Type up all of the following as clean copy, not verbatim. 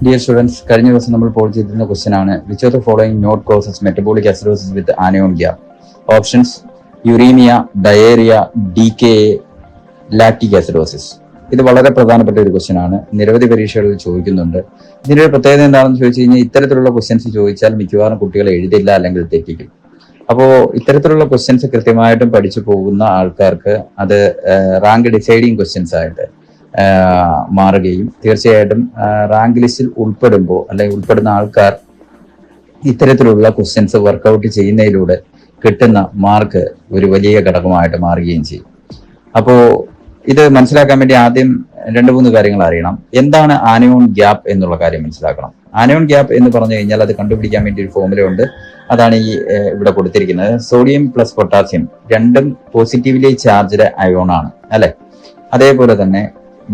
Dear students, കഴിഞ്ഞ ദിവസം നമ്മൾ പോൾ ചെയ്തിരുന്ന ക്വസ്റ്റ്യൻ ആണ് which of the following not causes metabolic acidosis with anion gap? Options: uremia, diarrhoea, DKA, lactic acidosis. ഇത് വളരെ പ്രധാനപ്പെട്ട ഒരു ക്വസ്റ്റ്യൻ ആണ്. നിരവധി പരീക്ഷകളിൽ ചോദിക്കുന്നുണ്ട്. ഇതിന്റെ ഒരു പ്രത്യേകത എന്താണെന്ന് ചോദിച്ചു കഴിഞ്ഞാൽ, ഇത്തരത്തിലുള്ള ക്വസ്റ്റ്യൻസ് ചോദിച്ചാൽ മിക്കവാറും കുട്ടികൾ എഴുതില്ല, അല്ലെങ്കിൽ തെറ്റിക്കും. അപ്പോൾ ഇത്തരത്തിലുള്ള ക്വസ്റ്റ്യൻസ് കൃത്യമായിട്ടും പഠിച്ചു പോകുന്ന ആൾക്കാർക്ക് അത് റാങ്ക് ഡിസൈഡിങ് ക്വസ്റ്റ്യൻസ് ആയിട്ട് മാറുകയും തീർച്ചയായിട്ടും റാങ്ക് ലിസ്റ്റിൽ ഉൾപ്പെടുമ്പോൾ അല്ലെങ്കിൽ ഉൾപ്പെടുന്ന ആൾക്കാർ ഇത്തരത്തിലുള്ള ക്വസ്റ്റ്യൻസ് വർക്കൗട്ട് ചെയ്യുന്നതിലൂടെ കിട്ടുന്ന മാർക്ക് ഒരു വലിയ ഘടകമായിട്ട് മാറുകയും ചെയ്യും. അപ്പോൾ ഇത് മനസ്സിലാക്കാൻ വേണ്ടി ആദ്യം 2-3 കാര്യങ്ങൾ അറിയണം. എന്താണ് ആനയോൺ ഗ്യാപ്പ് എന്നുള്ള കാര്യം മനസ്സിലാക്കണം. ആനയോൺ ഗ്യാപ്പ് എന്ന് പറഞ്ഞു കഴിഞ്ഞാൽ അത് കണ്ടുപിടിക്കാൻ വേണ്ടി ഒരു ഫോർമുല ഉണ്ട്. അതാണ് ഈ ഇവിടെ കൊടുത്തിരിക്കുന്നത്. സോഡിയം പ്ലസ് പൊട്ടാസ്യം രണ്ടും പോസിറ്റീവ്ലി ചാർജ്ഡ് അയോൺ ആണ്, അല്ലെ? അതേപോലെ തന്നെ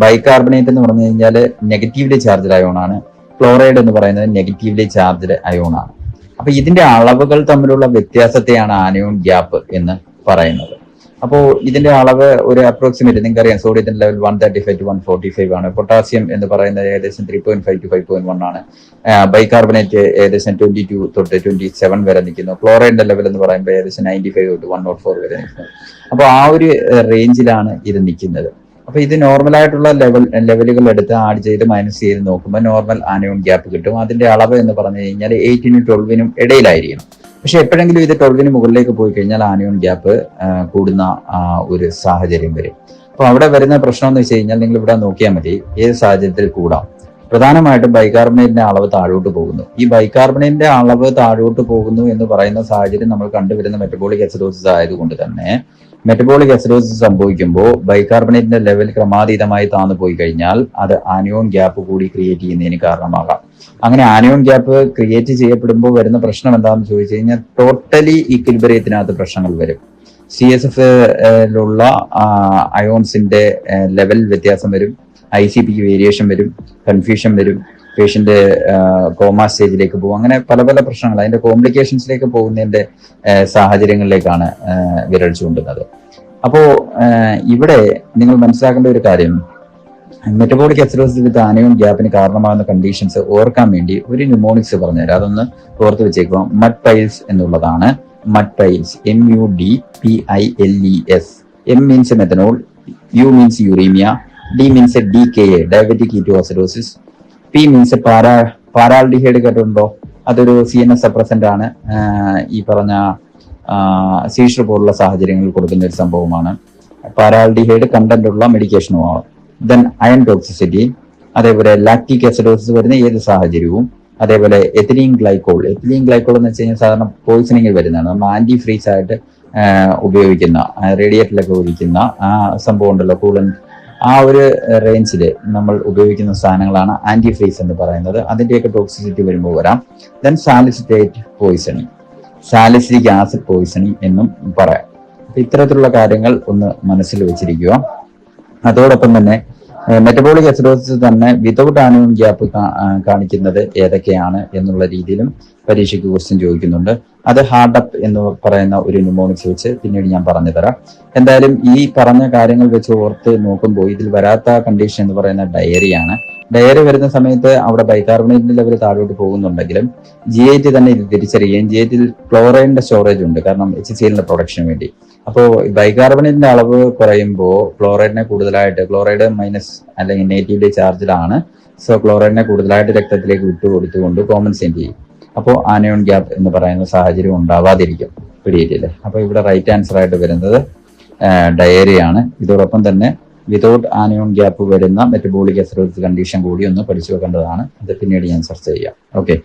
ബൈകാർബണേറ്റ് എന്ന് പറഞ്ഞു കഴിഞ്ഞാൽ നെഗറ്റീവ്ലി ചാർജ്ഡ് അയോൺ ആണ്. ക്ലോറൈഡ് എന്ന് പറയുന്നത് നെഗറ്റീവ്ലി ചാർജ്ഡ് അയോൺ ആണ്. അപ്പൊ ഇതിന്റെ അളവുകൾ തമ്മിലുള്ള വ്യത്യാസത്തെയാണ് ആനയോൺ ഗ്യാപ്പ് എന്ന് പറയുന്നത്. അപ്പോൾ ഇതിന്റെ അളവ് ഒരു അപ്രോക്സിമേറ്റ് നിങ്ങൾക്കറിയാം. സോഡിയത്തിന്റെ ലെവൽ 135 to 145 ആണ്. പൊട്ടാസ്യം എന്ന് പറയുന്നത് ഏകദേശം 3.5 to 5.1 ആണ്. ബൈകാർബണേറ്റ് ഏകദേശം 22 തൊട്ട് 27 വരെ നിൽക്കുന്നു. ക്ലോറൈഡിന്റെ ലെവൽ എന്ന് പറയുമ്പോൾ ഏകദേശം 95 തൊട്ട് 104 വരെ നിൽക്കുന്നു. അപ്പോൾ ആ ഒരു റേഞ്ചിലാണ് ഇത് നിൽക്കുന്നത്. അപ്പൊ ഇത് നോർമൽ ആയിട്ടുള്ള ലെവലുകൾ എടുത്ത് ആഡ് ചെയ്ത് മൈനസ് ചെയ്ത് നോക്കുമ്പോൾ നോർമൽ ആനയോൺ ഗ്യാപ്പ് കിട്ടും. അതിന്റെ അളവ് എന്ന് പറഞ്ഞു കഴിഞ്ഞാൽ 8-നും 12-നും ഇടയിലായിരിക്കണം. പക്ഷെ എപ്പോഴെങ്കിലും ഇത് 12-ന് മുകളിലേക്ക് പോയി കഴിഞ്ഞാൽ ആനയോൺ ഗ്യാപ്പ് കൂടുന്ന ഒരു സാഹചര്യം വരും. അപ്പൊ അവിടെ വരുന്ന പ്രശ്നം എന്ന് വെച്ച് കഴിഞ്ഞാൽ നിങ്ങൾ ഇവിടെ നോക്കിയാൽ മതി, ഏത് സാഹചര്യത്തിൽ കൂടാം. പ്രധാനമായിട്ടും ബൈകാർബണേറ്റിന്റെ അളവ് താഴോട്ട് പോകുന്നു. ഈ ബൈകാർബണേറ്റിന്റെ അളവ് താഴോട്ട് പോകുന്നു എന്ന് പറയുന്ന സാഹചര്യം നമ്മൾ കണ്ടുവരുന്ന മെറ്റബോളിക് അസിഡോസിസ് ആയതുകൊണ്ട് തന്നെ മെറ്റബോളിക് അസിഡോസിസ് സംഭവിക്കുമ്പോൾ ബൈകാർബണേറ്റിന്റെ ലെവൽ ക്രമാതീതമായി താന്നു പോയി കഴിഞ്ഞാൽ അത് ആനയോൺ ഗ്യാപ്പ് കൂടി ക്രിയേറ്റ് ചെയ്യുന്നതിന് കാരണമാകാം. അങ്ങനെ ആനയോൺ ഗ്യാപ്പ് ക്രിയേറ്റ് ചെയ്യപ്പെടുമ്പോൾ വരുന്ന പ്രശ്നം എന്താണെന്ന് ചോദിച്ചു കഴിഞ്ഞാൽ ടോട്ടലി ഈക്വിലിബ്രിയത്തിനകത്ത് പ്രശ്നങ്ങൾ വരും. CSF-ലുള്ള അയോൺസിന്റെ ലെവൽ വ്യത്യാസം വരും, ICPക്ക് വേരിയേഷൻ വരും, കൺഫ്യൂഷൻ വരും, പേഷ്യന്റ് കോമ സ്റ്റേജിലേക്ക് പോകും. അങ്ങനെ പല പല പ്രശ്നങ്ങൾ അതിന്റെ കോംപ്ലിക്കേഷൻസിലേക്ക് പോകുന്നതിന്റെ സാഹചര്യങ്ങളിലേക്കാണ് വിരൽ ചൂണ്ടുന്നത്. അപ്പോ ഇവിടെ നിങ്ങൾ മനസ്സിലാക്കേണ്ട ഒരു കാര്യം, മെറ്റബോളിക് അസിഡോസിസ് വിത്ത് ആനയോൺ ഗ്യാപ്പിന് കാരണമാകുന്ന കണ്ടീഷൻസ് ഓർക്കാൻ വേണ്ടി ഒരു ന്യൂമോണിക്സ് പറഞ്ഞുതരാം. അതൊന്ന് ഓർത്ത് വെച്ചേക്കുക. മഡ് പൈൽസ് എന്നുള്ളതാണ്. Mud piles, MUDPILES. M means methanol, U means uremia, D means DKA diabetic ketoacidosis, P means paraldehyde. കേട്ടിട്ടുണ്ടോ? അതൊരു CNS സപ്രസന്റ് ആണ്. ഈ പറഞ്ഞ സീഷർ പോലുള്ള സാഹചര്യങ്ങളിൽ കൊടുക്കുന്ന ഒരു സംഭവമാണ്. പാരാൾഡിഹൈഡ് കണ്ടന്റ് ഉള്ള മെഡിക്കേഷനുമാണ്. ദെൻ അയൺ ടോക്സിസിറ്റി, അതേപോലെ ലാക്റ്റിക് അസിഡോസിസ് വരുന്ന ഏത് സാഹചര്യവും, അതേപോലെ എത്തിലീൻ ഗ്ലൈക്കോൾ. എത്തിലീൻ ഗ്ലൈക്കോൾ എന്ന് വെച്ച് കഴിഞ്ഞാൽ സാധാരണ പോയിസണിങ്ങിൽ വരുന്നതാണ്. നമ്മൾ ആന്റി ഫ്രീസ് ആയിട്ട് ഉപയോഗിക്കുന്ന, റേഡിയേറ്ററിലൊക്കെ ഒഴിക്കുന്ന ആ സംഭവം ഉണ്ടല്ലോ, കൂളന്റ്, ആ ഒരു റേഞ്ചിൽ നമ്മൾ ഉപയോഗിക്കുന്ന സാധനങ്ങളാണ് ആന്റി ഫ്രീസ് എന്ന് പറയുന്നത്. അതിന്റെയൊക്കെ ടോക്സിസിറ്റി വരുമ്പോൾ വരാം. Then salicylate poisoning, salicylic acid poisoning എന്നും പറയാം. അപ്പൊ ഇത്തരത്തിലുള്ള കാര്യങ്ങൾ ഒന്ന് മനസ്സിൽ വെച്ചിരിക്കുക. അതോടൊപ്പം തന്നെ മെറ്റബോളിക് അസിഡോസിസ് തന്നെ വിതൗട്ട് ആനയോൺ ഗ്യാപ്പ് കാണിക്കുന്നത് ഏതൊക്കെയാണ് എന്നുള്ള രീതിയിലും പരീക്ഷയ്ക്ക് ക്വസ്റ്റ്യൻ ചോദിക്കുന്നുണ്ട്. അത് ഹാർഡപ്പ് എന്ന് പറയുന്ന ഒരു ന്യൂമോണിക്സ് വെച്ച് പിന്നീട് ഞാൻ പറഞ്ഞു തരാം. എന്തായാലും ഈ പറഞ്ഞ കാര്യങ്ങൾ വെച്ച് ഓർത്ത് നോക്കുമ്പോൾ ഇതിൽ വരാത്ത കണ്ടീഷൻ എന്ന് പറയുന്ന ഡയറിയാണ്. ഡയറി വരുന്ന സമയത്ത് അവിടെ ബൈകാർബണേറ്റിന്റെ ലെവൽ താഴോട്ട് പോകുന്നുണ്ടെങ്കിലും GIT തന്നെ ഇത് തിരിച്ചറിയുകയും GITൽ ക്ലോറൈഡിന്റെ സ്റ്റോറേജ് ഉണ്ട്, കാരണം HCl-ന്റെ പ്രൊഡക്ഷന് വേണ്ടി. അപ്പോൾ ബൈകാർബണേറ്റിന്റെ അളവ് കുറയുമ്പോൾ ക്ലോറൈഡിനെ കൂടുതലായിട്ട്, ക്ലോറൈഡ് മൈനസ് അല്ലെങ്കിൽ നെഗറ്റീവ്ലി ചാർജിലാണ്, സോ ക്ലോറൈഡിനെ കൂടുതലായിട്ട് രക്തത്തിലേക്ക് വിട്ടുകൊടുത്തുകൊണ്ട് കോമ്പൻസേറ്റ് ചെയ്യും. അപ്പോൾ ആനയോൺ ഗ്യാപ്പ് എന്ന് പറയുന്ന സാഹചര്യം ഉണ്ടാവാതിരിക്കും. പിടിയിട്ടില്ലേ? അപ്പോൾ ഇവിടെ റൈറ്റ് ആൻസർ ആയിട്ട് വരുന്നത് ഡയറിയാണ്. ഇതോടൊപ്പം തന്നെ വിതൗട്ട് ആനയോൺ ഗ്യാപ്പ് വരുന്ന മെറ്റബോളിക് അസിഡോസിസ് കണ്ടീഷൻ കൂടി ഒന്ന് പഠിച്ചു വെക്കേണ്ടതാണ്. അത് പിന്നീട് ഞാൻ ചർച്ച ചെയ്യാം. ഓക്കെ.